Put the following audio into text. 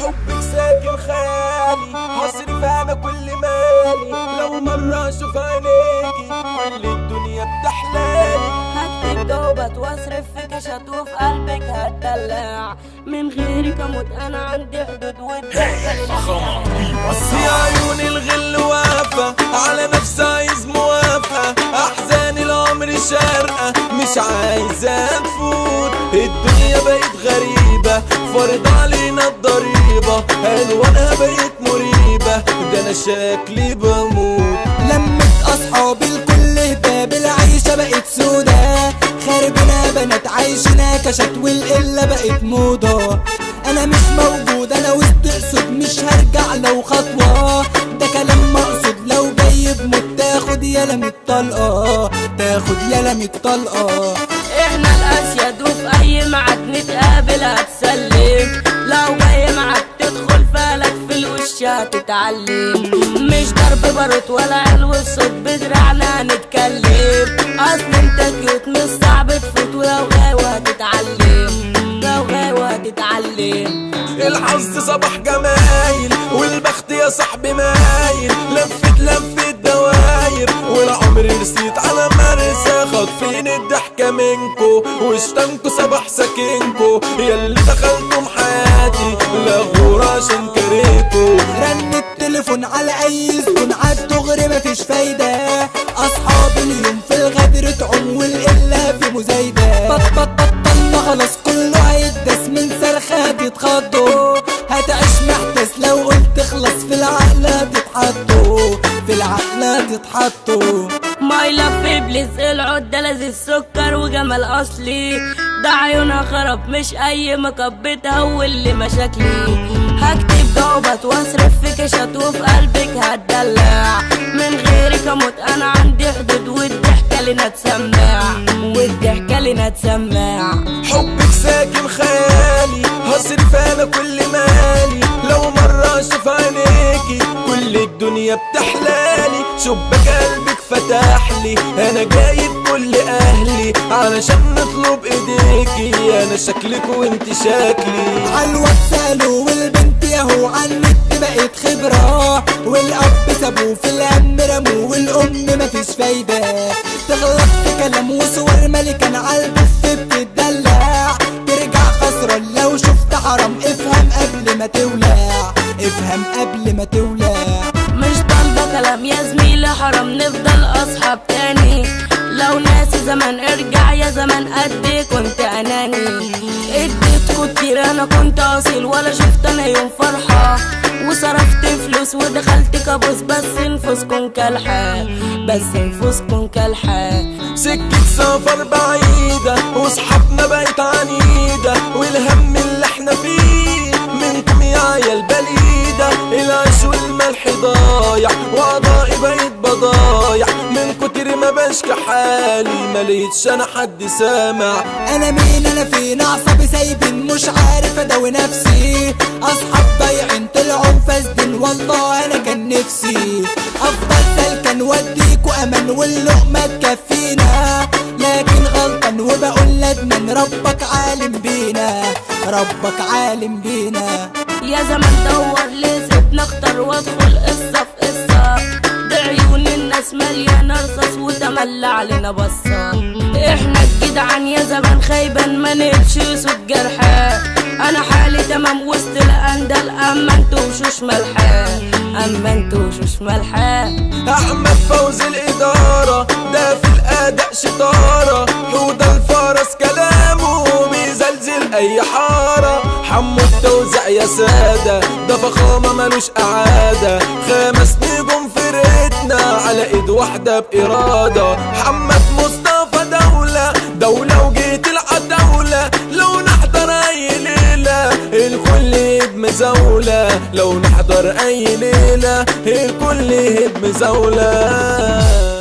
حبك ساكن خيالي، هصرف انا كل مالي لو مرة اشوف عينيكي كل الدنيا بتحلالي. هكتب جوابات واصرف فيك اشطوف قلبك هتدلع، من غيرك اموت انا عندي حدود يا عيون الغل واقفة على نفسي عايز موافقة، احزان العمر شارقة مش عايزة تفوت. الدنيا بقت غريبة فرض علينا الضريبة، الوانها بقت مريبة ده انا شكلي بموت. لمت اصحابي الكل هباب العيشة بقت سودا، خاربنا بنات عايشنا كشت والقلة بقت موضة. انا مش موجود انا وسط اسود مش هرجع لو خطوة، ده كلام مقصود لو جاي بموت تاخد يالا 100 طلقة، تاخد يالا 100 طلقة. احنا الاسياد وفي اي معاد نتقابل هتسلم، لو جاي معاك تدخل فالك في الوش هتتعلم، مش ضرب باروت ولا علو الصوت بدراعنا هنتكلم، اصل انت كيوت مش صعب تفوت ولو جاي وهتتعلم، لو جاي وهتتعلم. الحظ صباح جمايل والبخت يا صاحبي مايل، لفت دواير والعمر رسيت على مرسى، خاطفين الضحكة منكو واشتنكو صباح ساكنكو، ياللي دخلتم حياتي لغور عشان كرهكو. رن التليفون على اي زبون عالدغري مفيش فايدة، اصحابي اليوم في الغدر تعوم والقلة في مزايدة. بطلنا خلاص كله هيدس من صرخة بيتخضوا، هتعيش محتاس لو قلت اخلص في العقل هتتحطوا، في العقل هتتحطوا. ماي لاف ابليس العدة لذيذ سكر وجمال اصلي، ده عيونها خرب مش اي ميك اب بتهول لي مشاكلي، هكتب جوابات واصرف فيك اشطوف قلبك هتدلع، من غيرك اموت انا عندي حدود والضحكة لنا تسمع، والضحكة لنا تسمع. حبك ساكن خيالي هصرف انا كل مالي لو مرة اشوف عينيكي كل الدنيا بتحلالي. شباك قلبك فتحلي انا جايب كل اهلي علشان نطلب ايديكي، انا شكلك وانت شكلي. عالواتساب والبنت ياهو عالنت بقت خبرة، والاب سابوه في الهم رموه والام مفيش فايدة، تغلط في كلام وصور ملكان عالبث بتدلع، ترجع خسران لو شفت حرام افهم قبل ما تولع، افهم قبل ما تولع. مش طالبة كلام يا زميلي حرام نفضل اصحاب تاني، لو ناسي زمان ارجع يا زمان قدي كنت اناني، اديتكوا كتير انا كنت اصيل ولا شفت انا يوم فرحة، وصرفت فلوس ودخلت كابوس بس نفوسكم كالحة، بس نفوسكم كالحة. سكة سفر بعيدة وصحابنا بقت عنيدة، والهم اللي احنا فيه منكم يا عيال بليدة، العيش والملح ضايع وعضائي بقيت بضايع، من كتر ما بشكي حالي ملقتش انا حد سامع. انا مين انا فين اعصابي سايبين مش عارف اداوي نفسي، اصحاب ضايعين طلعوا فاسدين والله انا كان نفسي افضل سلكن واديكوا امان واللقمة تكفينا، لكن غلطان وبقول ندمان ربك عالم بينا، ربك عالم بينا. يا زمان دور ليه سيبنا اختار وادخل قصة في قصة، ده عيون الناس مليانة رصاص وتملى علينا بصة، احنا الجدعان يا زمان خايبان ما نلش صوت جرحى، انا حالي تمام وسط الاندل اما انتو وشوش ملحى، اما انتو وشوش ملحى. احمد فوزي الادارة ده في الاداء شطارة، حوده الفرس كلامه بيزلزل اي حارة، حمو التوزيع يا سادة ده فخامة ملوش اعادة، 5 نجوم فرقتنا على ايد واحدة بارادة، محمد مصطفى دولة وجيت العتاولة، لو نحضر اي ليلة الكل يد مزاولة، لو نحضر اي ليلة الكل يد مزاولة.